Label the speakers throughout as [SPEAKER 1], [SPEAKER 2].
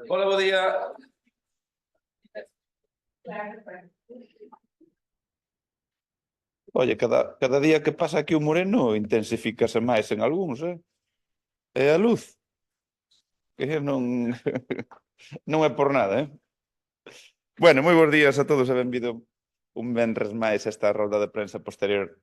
[SPEAKER 1] Hola, bo día. Oye, cada día que pasa aquí o moreno intensifícase máis en algúns, E a luz, que non, non é por nada, Bueno, moi bons días a todos e benvido un venres máis a esta rolda de prensa posterior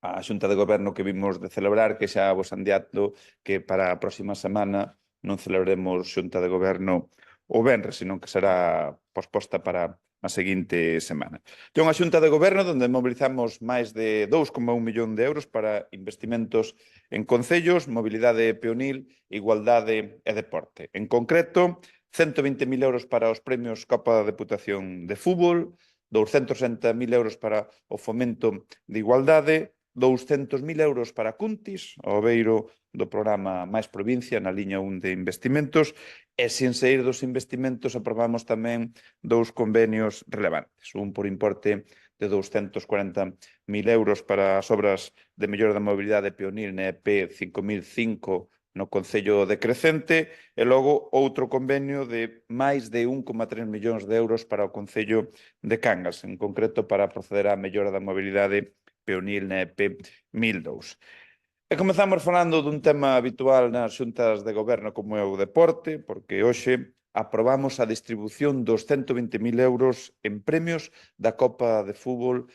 [SPEAKER 1] á Xunta de Goberno que vimos de celebrar, que xa vos adianto que para a próxima semana non celebraremos Xunta de Goberno o venres, senón que será posposta para a seguinte semana. É unha Xunta de Goberno onde mobilizamos máis de 2,1 millón de euros para investimentos en concellos, mobilidade peonil, igualdade e deporte. En concreto, 120.000 euros para os premios Copa da Deputación de Fútbol, 260.000 euros para o fomento de igualdade, 200.000 euros para Cuntis, ao beiro do programa Máis Provincia, na liña 1 de investimentos, e sin sair dos investimentos aprobamos tamén dous convenios relevantes, un por importe de 240.000 euros para as obras de mellora da mobilidade peonil na EP 5005 no Concello de Crecente e logo outro convenio de máis de 1,3 millóns de euros para o Concello de Cangas, en concreto para proceder á mellora da mobilidade peonil na EP 1002. E comezamos falando dun tema habitual nas xuntas de goberno como é o deporte, porque hoxe aprobamos a distribución dos 120.000 euros en premios da Copa de Fútbol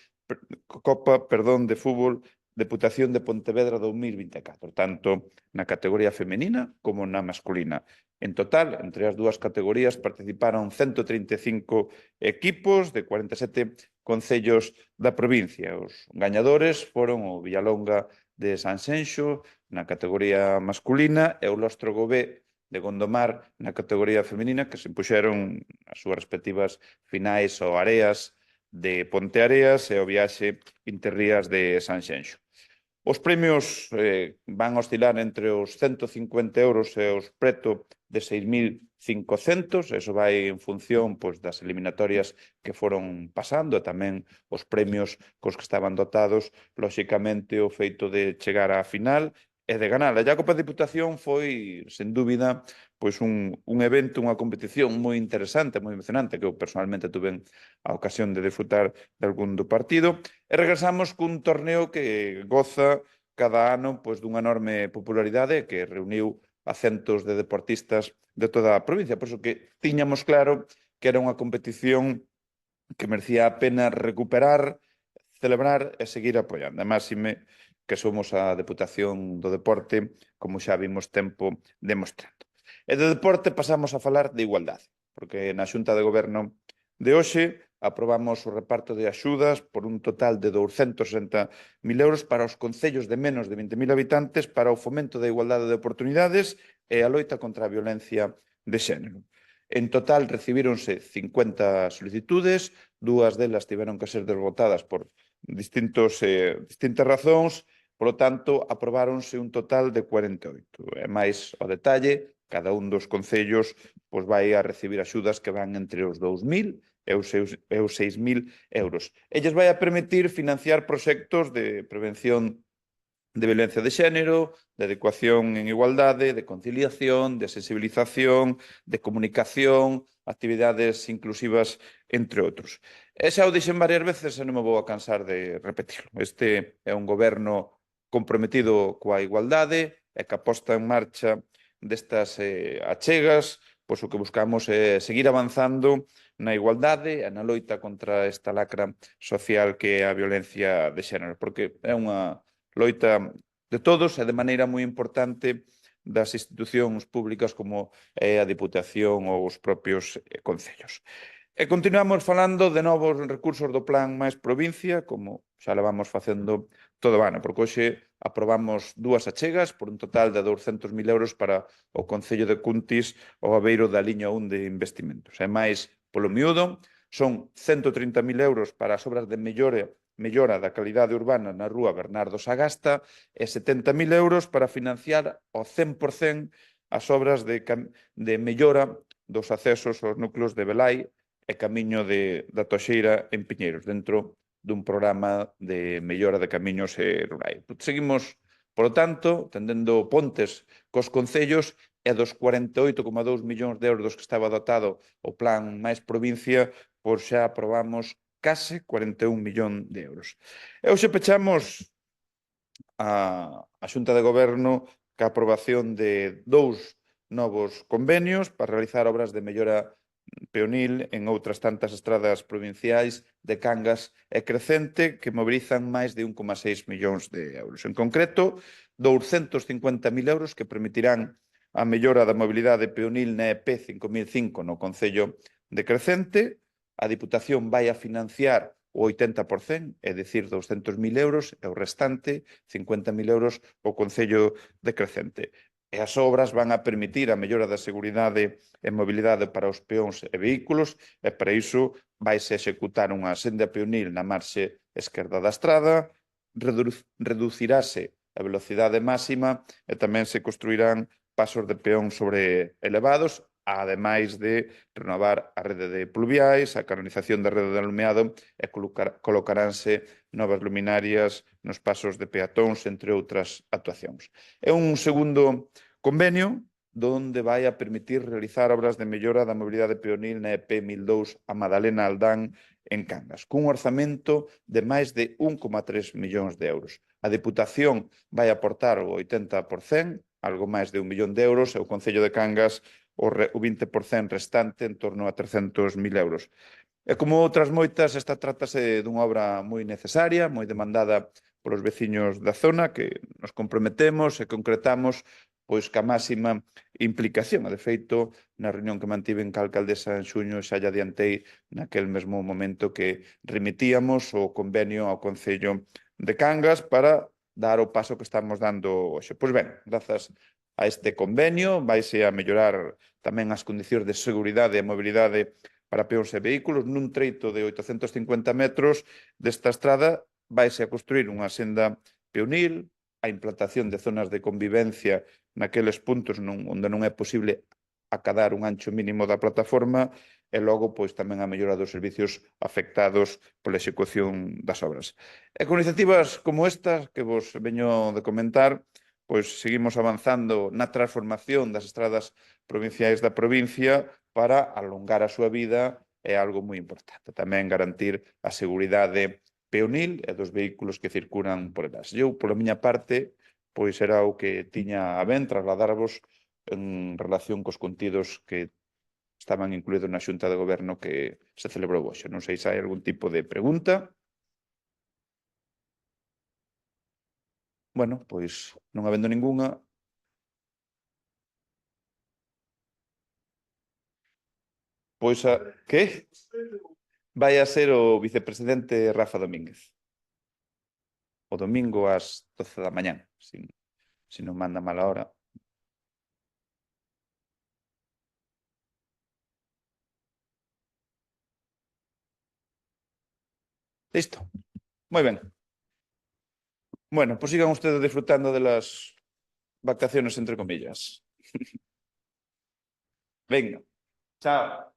[SPEAKER 1] Deputación de Pontevedra 2024, tanto na categoría femenina como na masculina. En total, entre as dúas categorías participaron 135 equipos de 47 concellos da provincia. Os gañadores foron o Villalonga de Sanxenxo na categoría masculina e o Lostro Gobé de Gondomar na categoría femenina, que se impuxeron as súas respectivas finais ao Areas de Ponteareas e o Viaxe Interrías de Sanxenxo. Os premios van oscilar entre os 150 euros e os preto de 6.500, eso vai en función das eliminatorias que foron pasando e tamén os premios cos que estaban dotados, lóxicamente o feito de chegar á final e de ganar. E a Copa de Diputación foi, sen dúbida, un evento, unha competición moi interesante, moi emocionante, que eu personalmente tuve a ocasión de disfrutar de algún do partido, e regresamos cun torneo que goza cada ano dunha enorme popularidade que reuniu a centos de deportistas de toda a provincia. Por iso que tiñamos claro que era unha competición que merecía a pena recuperar, celebrar e seguir apoiando. Además, que somos a Deputación do Deporte, como xa vimos tempo demostrando. E de deporte pasamos a falar de igualdade, porque na Xunta de Goberno de hoxe aprobamos o reparto de axudas por un total de 260.000 euros para os concellos de menos de 20.000 habitantes para o fomento da igualdade de oportunidades e a loita contra a violencia de xénero. En total recibíronse 50 solicitudes, dúas delas tiveron que ser desbotadas por distintas razóns, polo tanto, aprobáronse un total de 48. E máis ao detalle, cada un dos concellos vai a recibir axudas que van entre os 2.000 e os 6.000 euros. Elles vai a permitir financiar proxectos de prevención de violencia de xénero, de adecuación en igualdade, de conciliación, de sensibilización, de comunicación, actividades inclusivas, entre outros. E xa o dixen varias veces e non me vou a cansar de repetirlo. Este é un goberno comprometido coa igualdade e que aposta en marcha destas achegas, pois o que buscamos é seguir avanzando na igualdade e na loita contra esta lacra social que é a violencia de xénero, porque é unha loita de todos e de maneira moi importante das institucións públicas como é a Diputación ou os propios concellos. E continuamos falando de novos recursos do Plan Máis Provincia, como xa levamos facendo todo o ano, porque hoxe aprobamos dúas achegas por un total de 200.000 euros para o Concello de Cuntis ao abeiro da liña 1 de investimentos. E máis, polo miúdo, son 130.000 euros para as obras de mellora da calidade urbana na rúa Bernardo Sagasta e 70.000 euros para financiar ao 100% as obras de mellora dos accesos aos núcleos de Belai e camiño da Toxeira en Piñeiros, dentro dun programa de mellora de camiños rurais. Seguimos, polo tanto, tendendo pontes cos concellos e dos 48,2 millóns de euros que estaba dotado o plan máis provincia, pois xa aprobamos case 41 millón de euros. E hoxe pechamos a Xunta de Goberno ca aprobación de 2 novos convenios para realizar obras de mellora peonil en outras tantas estradas provinciais de Cangas e Crecente que mobilizan máis de 1,6 millóns de euros. En concreto, 250.000 euros que permitirán a mellora da mobilidade peonil na EP 5005 no Concello de Crecente. A Diputación vai a financiar o 80%, é dicir, 200.000 euros, e o restante, 50.000 euros, o Concello de Crecente. E as obras van a permitir a mellora da seguridade e mobilidade para os peóns e vehículos, e para iso vaise executar unha senda peonil na marxe esquerda da estrada, reducirase a velocidade máxima e tamén se construirán pasos de peón sobre elevados, ademais de renovar a rede de pluviais, a canalización da rede de alumeado e colocaránse novas luminarias nos pasos de peatóns, entre outras actuacións. É un segundo convenio donde vai a permitir realizar obras de mellora da mobilidade peonil na EP 1002 a Madalena Aldán en Cangas, cun orzamento de máis de 1,3 millóns de euros. A Deputación vai aportar o 80%, algo máis de 1 millón de euros, e o Concello de Cangas o 20% restante, en torno a 300.000 euros. E como outras moitas, esta trátase dunha obra moi necesaria, moi demandada polos veciños da zona, que nos comprometemos e concretamos pois ca máxima implicación. De feito, na reunión que mantiven ca alcaldesa en xuño xa lle adiantei naquel mesmo momento que remitíamos o convenio ao Concello de Cangas para dar o paso que estamos dando hoxe. Pois ben, grazas a este convenio vaise a mellorar tamén as condicións de seguridade e mobilidade para peóns e vehículos. Nun treito de 850 metros desta estrada vaise a construir unha senda peonil, a implantación de zonas de convivencia naqueles puntos onde non é posible acadar un ancho mínimo da plataforma e logo pois tamén a mellora dos servicios afectados pola execución das obras. E con iniciativas como estas que vos veño de comentar, pois seguimos avanzando na transformación das estradas provinciais da provincia para alongar a súa vida é algo moi importante. Tamén garantir a seguridade peonil e dos vehículos que circulan por elas. Eu, pola miña parte, pois era o que tiña a ben trasladarvos en relación cos contidos que estaban incluídos na Xunta de Goberno que se celebrou hoxe. Non sei se hai algún tipo de pregunta. Bueno, pois non habendo ningunha. Pois a... Que? Vai a ser o vicepresidente Rafa Domínguez. O domingo ás 12 da mañá, se non manda mala hora. Listo. Moi ben. Bueno, pues sigan ustedes disfrutando de las vacaciones, entre comillas. Venga. Chao.